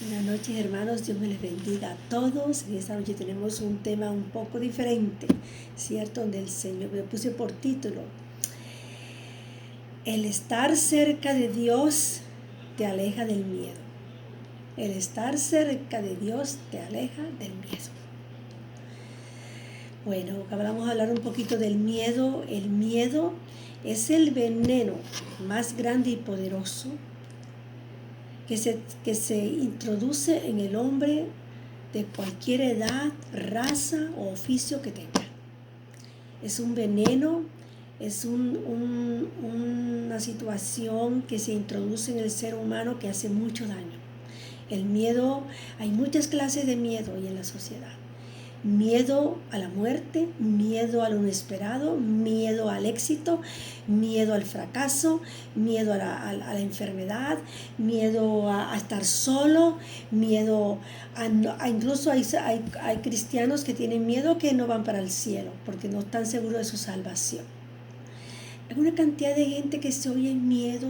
Buenas noches, hermanos, Dios me les bendiga a todos. En esta noche tenemos un tema un poco diferente, ¿cierto? Donde el Señor me puse por título: el estar cerca de Dios te aleja del miedo. El estar cerca de Dios te aleja del miedo. Bueno, ahora vamos a hablar un poquito del miedo. El miedo es el veneno más grande y poderoso que se introduce en el hombre de cualquier edad, raza o oficio que tenga. Es un veneno, es una situación que se introduce en el ser humano que hace mucho daño. El miedo, hay muchas clases de miedo hoy en la sociedad. Miedo a la muerte, miedo a lo inesperado, miedo al éxito, miedo al fracaso, miedo a la enfermedad, miedo a estar solo, miedo incluso hay cristianos que tienen miedo que no van para el cielo porque no están seguros de su salvación. Hay una cantidad de gente que se oye miedo,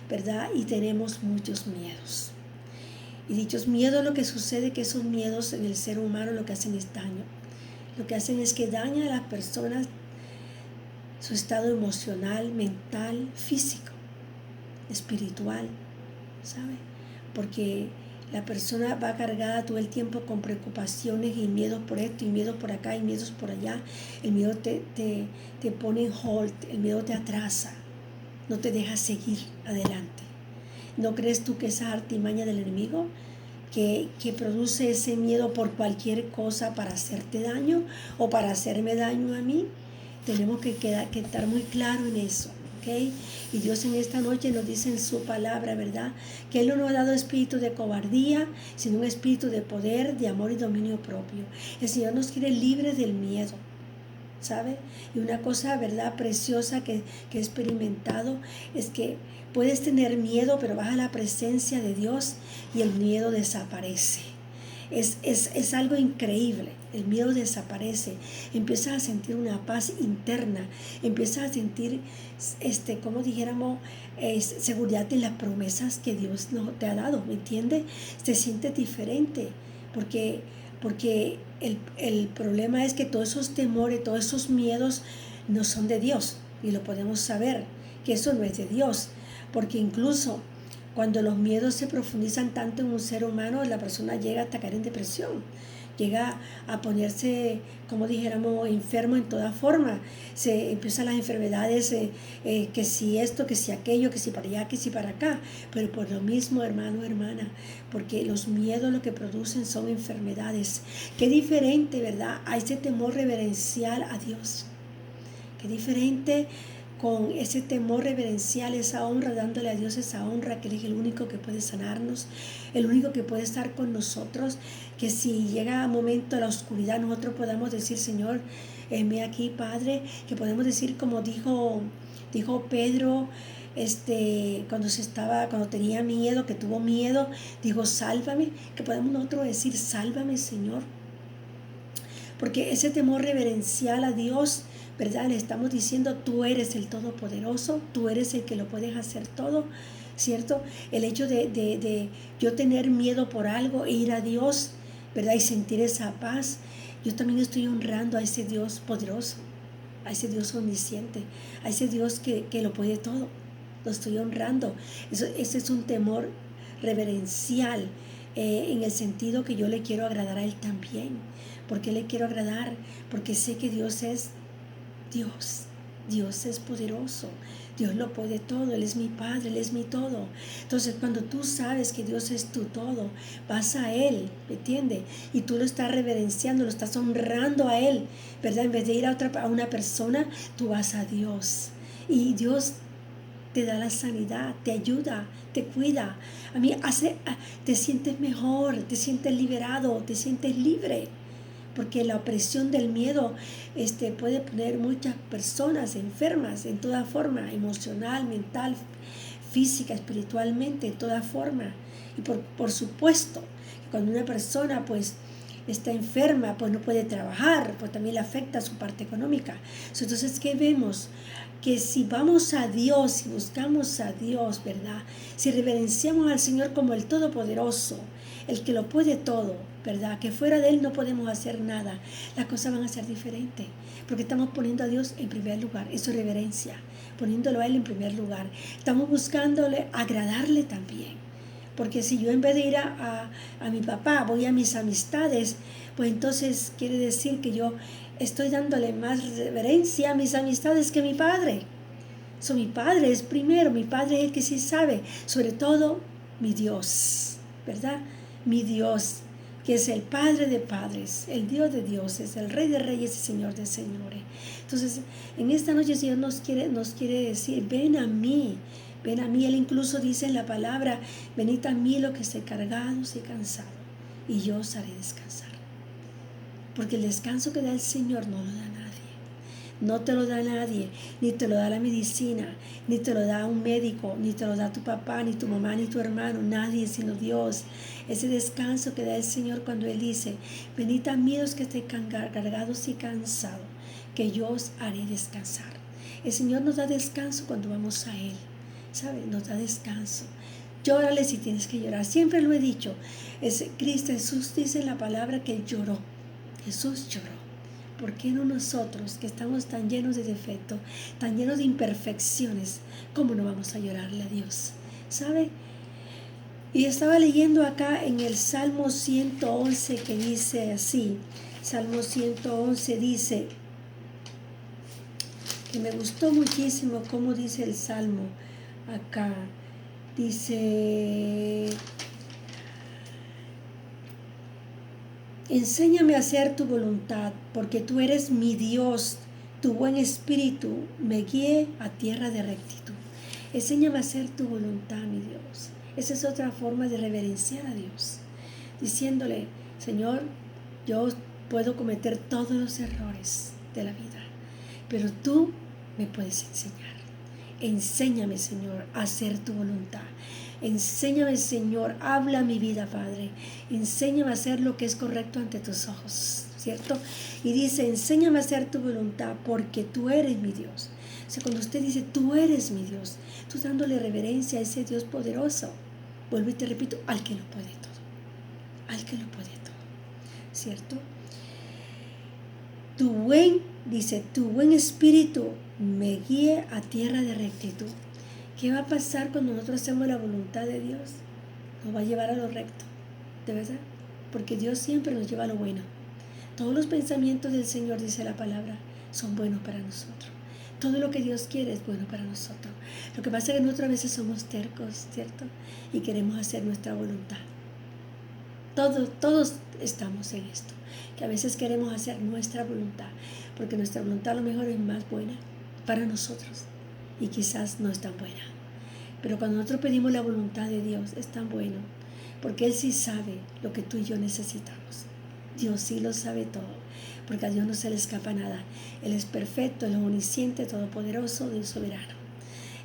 ¿verdad? Y tenemos muchos miedos. Y dichos miedos, lo que sucede es que esos miedos en el ser humano lo que hacen es daño. Lo que hacen es que dañan a las personas su estado emocional, mental, físico, espiritual, ¿sabe? Porque la persona va cargada todo el tiempo con preocupaciones y miedos por esto y miedos por acá y miedos por allá. El miedo te pone en hold, el miedo te atrasa, no te deja seguir adelante. ¿No crees tú que esa artimaña del enemigo que produce ese miedo por cualquier cosa para hacerte daño o para hacerme daño a mí? Tenemos que estar muy claro en eso, ¿ok? Y Dios en esta noche nos dice en su palabra, ¿verdad? Que Él no nos ha dado espíritu de cobardía, sino un espíritu de poder, de amor y dominio propio. El Señor nos quiere libres del miedo, ¿sabe? Y una cosa, ¿verdad?, preciosa que he experimentado es que puedes tener miedo, pero vas a la presencia de Dios y el miedo desaparece. Es algo increíble. El miedo desaparece. Empiezas a sentir una paz interna. Empiezas a sentir, como dijéramos, seguridad en las promesas que Dios te ha dado, ¿me entiendes? Te sientes diferente porque el problema es que todos esos temores, todos esos miedos no son de Dios, y lo podemos saber, que eso no es de Dios, porque incluso cuando los miedos se profundizan tanto en un ser humano, la persona llega a caer en depresión, llega a ponerse, como dijéramos, enfermo en toda forma. Se empiezan las enfermedades, que si esto, que si aquello, que si para allá, que si para acá. Pero por lo mismo, hermano, hermana, porque los miedos lo que producen son enfermedades. Qué diferente, ¿verdad?, a ese temor reverencial a Dios. Qué diferente con ese temor reverencial, esa honra, dándole a Dios esa honra, que Él es el único que puede sanarnos, el único que puede estar con nosotros, que si llega un momento de la oscuridad nosotros podamos decir: Señor, heme aquí, Padre, que podemos decir como dijo Pedro, cuando tenía miedo, que tuvo miedo, dijo: sálvame, que podemos nosotros decir: sálvame, Señor. Porque ese temor reverencial a Dios, ¿verdad?, le estamos diciendo: tú eres el Todopoderoso, tú eres el que lo puedes hacer todo, ¿cierto? El hecho de yo tener miedo por algo e ir a Dios, ¿verdad?, y sentir esa paz, yo también estoy honrando a ese Dios poderoso, a ese Dios omnisciente, a ese Dios que lo puede todo. Lo estoy honrando. Ese es un temor reverencial, en el sentido que yo le quiero agradar a Él también. ¿Por qué le quiero agradar? Porque sé que Dios es Dios. Dios es poderoso. Dios lo puede todo. Él es mi Padre, Él es mi todo. Entonces, cuando tú sabes que Dios es tu todo, vas a Él, ¿me entiendes? Y tú lo estás reverenciando, lo estás honrando a Él, ¿verdad? En vez de ir a una persona, tú vas a Dios. Y Dios te da la sanidad, te ayuda, te cuida. Te sientes mejor, te sientes liberado, te sientes libre. Porque la opresión del miedo puede poner muchas personas enfermas en toda forma, emocional, mental, física, espiritualmente, en toda forma. Y por supuesto, cuando una persona pues está enferma, pues no puede trabajar, pues también le afecta su parte económica. Entonces, ¿qué vemos? Que si vamos a Dios, si buscamos a Dios, ¿verdad? Si reverenciamos al Señor como el Todopoderoso, el que lo puede todo, ¿verdad? Que fuera de Él no podemos hacer nada. Las cosas van a ser diferentes, porque estamos poniendo a Dios en primer lugar. Eso es reverencia, poniéndolo a Él en primer lugar. Estamos buscándole agradarle también. Porque si yo en vez de ir a mi papá voy a mis amistades, pues entonces quiere decir que yo estoy dándole más reverencia a mis amistades que a mi padre. Mi padre es primero, mi padre es el que sí sabe, sobre todo mi Dios, ¿verdad? Mi Dios, que es el Padre de padres, el Dios de dioses, el Rey de reyes y Señor de señores. Entonces, en esta noche el Señor nos quiere decir, ven a mí. Ven a mí. Él incluso dice en la palabra, venid a mí los que estéis cargados y cansados, y yo os haré descansar. Porque el descanso que da el Señor no lo da nadie. No te lo da nadie, ni te lo da la medicina, ni te lo da un médico, ni te lo da tu papá, ni tu mamá, ni tu hermano, nadie sino Dios. Ese descanso que da el Señor cuando Él dice, venid a mí los que estéis cargados y cansados, que yo os haré descansar. El Señor nos da descanso cuando vamos a Él, ¿sabe? Nos da descanso. Llórale si tienes que llorar, siempre lo he dicho. Cristo Jesús dice en la palabra que Él lloró. Jesús lloró. ¿Por qué no nosotros, que estamos tan llenos de defectos, tan llenos de imperfecciones, cómo no vamos a llorarle a Dios? ¿Sabe? Y estaba leyendo acá en el Salmo 111 que dice así. Salmo 111 dice, que me gustó muchísimo cómo dice el Salmo acá. Dice, enséñame a hacer tu voluntad, porque tú eres mi Dios, tu buen espíritu me guíe a tierra de rectitud. Enséñame a hacer tu voluntad, mi Dios. Esa es otra forma de reverenciar a Dios, diciéndole, Señor, yo puedo cometer todos los errores de la vida, pero tú me puedes enseñar. Enséñame, Señor, a hacer tu voluntad. Enséñame, Señor, habla mi vida, Padre. Enséñame a hacer lo que es correcto ante tus ojos, ¿cierto? Y dice, enséñame a hacer tu voluntad porque tú eres mi Dios. O sea, cuando usted dice, tú eres mi Dios, tú dándole reverencia a ese Dios poderoso. Vuelvo y te repito, al que lo puede todo. Al que lo puede todo, ¿cierto? Tu buen espíritu me guíe a tierra de rectitud. ¿Qué va a pasar cuando nosotros hacemos la voluntad de Dios? Nos va a llevar a lo recto, ¿de verdad? Porque Dios siempre nos lleva a lo bueno. Todos los pensamientos del Señor, dice la palabra, son buenos para nosotros. Todo lo que Dios quiere es bueno para nosotros. Lo que pasa es que nosotros a veces somos tercos, ¿cierto? Y queremos hacer nuestra voluntad. Todos estamos en esto, que a veces queremos hacer nuestra voluntad, porque nuestra voluntad a lo mejor es más buena para nosotros y quizás no es tan buena. Pero cuando nosotros pedimos la voluntad de Dios, es tan bueno, porque Él sí sabe lo que tú y yo necesitamos. Dios sí lo sabe todo, porque a Dios no se le escapa nada. Él es perfecto, Él es omnisciente, todopoderoso, Dios soberano.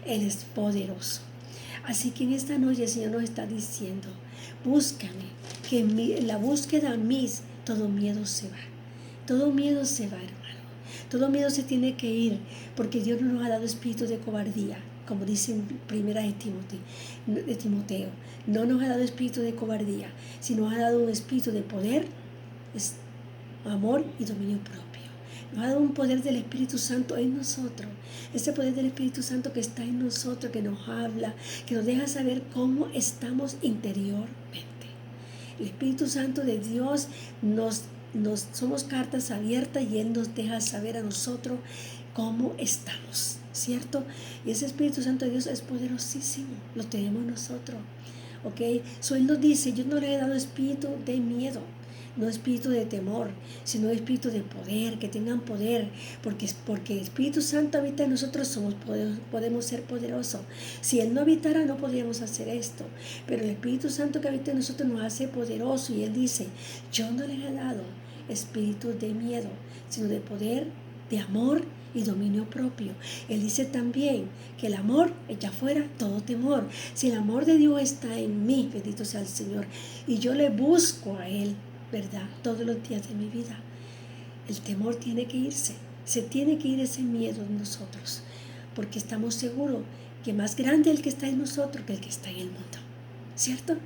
Él es poderoso. Así que en esta noche el Señor nos está diciendo, búscame, que en la búsqueda todo miedo se va. Todo miedo se va, hermano. Todo miedo se tiene que ir, porque Dios no nos ha dado espíritu de cobardía, como dice en primera de Timoteo. No nos ha dado espíritu de cobardía, sino nos ha dado un espíritu de poder, amor y dominio propio. Nos ha dado un poder del Espíritu Santo en nosotros. Ese poder del Espíritu Santo que está en nosotros, que nos habla, que nos deja saber cómo estamos interiormente. El Espíritu Santo de Dios somos cartas abiertas y Él nos deja saber a nosotros cómo estamos, ¿cierto? Y ese Espíritu Santo de Dios es poderosísimo, lo tenemos nosotros, ¿ok? Él nos dice, yo no le he dado espíritu de miedo, no espíritu de temor, sino espíritu de poder, que tengan poder, porque el Espíritu Santo habita en nosotros, podemos ser poderosos. Si Él no habitara, no podríamos hacer esto, pero el Espíritu Santo que habita en nosotros nos hace poderosos, y Él dice, yo no les he dado espíritu de miedo, sino de poder, de amor y dominio propio. Él dice también que el amor echa fuera todo temor. Si el amor de Dios está en mí, bendito sea el Señor, y yo le busco a Él, ¿verdad? Todos los días de mi vida. El temor tiene que irse, se tiene que ir ese miedo en nosotros, porque estamos seguros que más grande es el que está en nosotros que el que está en el mundo, ¿cierto?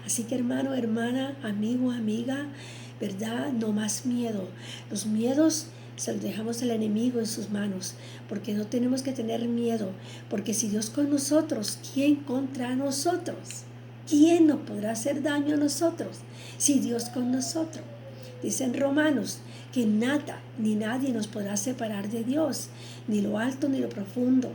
Así que hermano, hermana, amigo, amiga, ¿verdad? No más miedo. Los miedos se los dejamos al enemigo en sus manos, porque no tenemos que tener miedo, porque si Dios con nosotros, ¿quién contra nosotros? ¿Quién nos podrá hacer daño a nosotros? Si Dios con nosotros. Dicen Romanos que nada ni nadie nos podrá separar de Dios, ni lo alto ni lo profundo,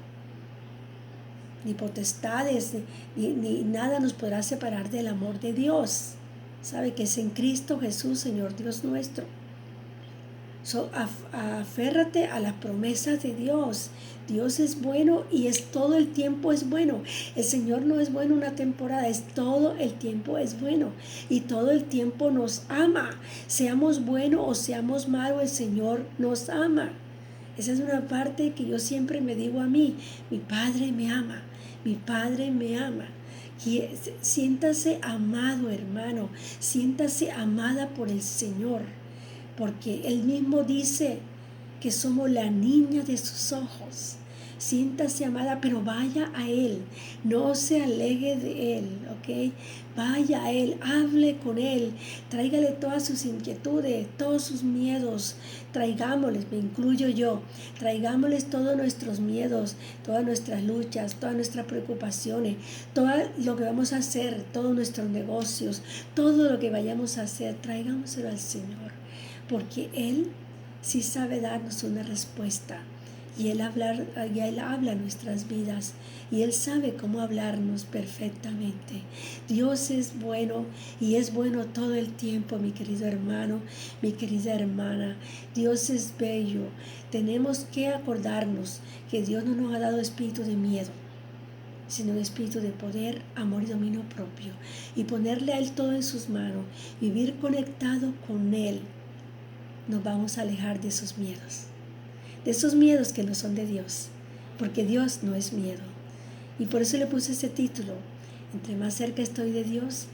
ni potestades, ni nada nos podrá separar del amor de Dios. Sabe que es en Cristo Jesús, Señor Dios nuestro. Aférrate a las promesas de Dios. Dios es bueno y es todo el tiempo es bueno. El Señor no es bueno una temporada, es todo el tiempo es bueno. Y todo el tiempo nos ama. Seamos buenos o seamos malos, el Señor nos ama. Esa es una parte que yo siempre me digo a mí. Mi Padre me ama. Mi Padre me ama. Siéntase amado, hermano. Siéntase amada por el Señor. Porque Él mismo dice que somos la niña de sus ojos. Siéntase amada, pero vaya a Él, no se aleje de Él, ¿ok? Vaya a Él, hable con Él, tráigale todas sus inquietudes, todos sus miedos, traigámosles, me incluyo yo, traigámosles todos nuestros miedos, todas nuestras luchas, todas nuestras preocupaciones, todo lo que vamos a hacer, todos nuestros negocios, todo lo que vayamos a hacer, traigámoselo al Señor. Porque Él sí sabe darnos una respuesta y Él habla nuestras vidas y Él sabe cómo hablarnos perfectamente. Dios es bueno y es bueno todo el tiempo, mi querido hermano, mi querida hermana. Dios es bello. Tenemos que acordarnos que Dios no nos ha dado espíritu de miedo, sino un espíritu de poder, amor y dominio propio. Y ponerle a Él todo en sus manos, vivir conectado con Él. Nos vamos a alejar de esos miedos que no son de Dios, porque Dios no es miedo. Y por eso le puse ese título: entre más cerca estoy de Dios,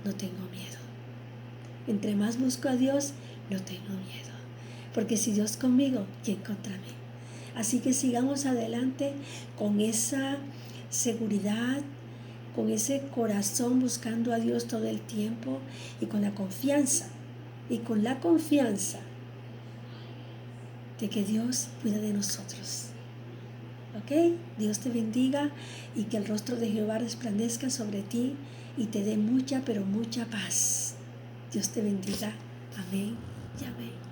no tengo miedo. Entre más busco a Dios, no tengo miedo. Porque si Dios conmigo, ¿quién contra mí? Así que sigamos adelante con esa seguridad, con ese corazón buscando a Dios todo el tiempo y con la confianza de que Dios cuida de nosotros. ¿Ok? Dios te bendiga y que el rostro de Jehová resplandezca sobre ti y te dé mucha, pero mucha paz. Dios te bendiga. Amén y amén.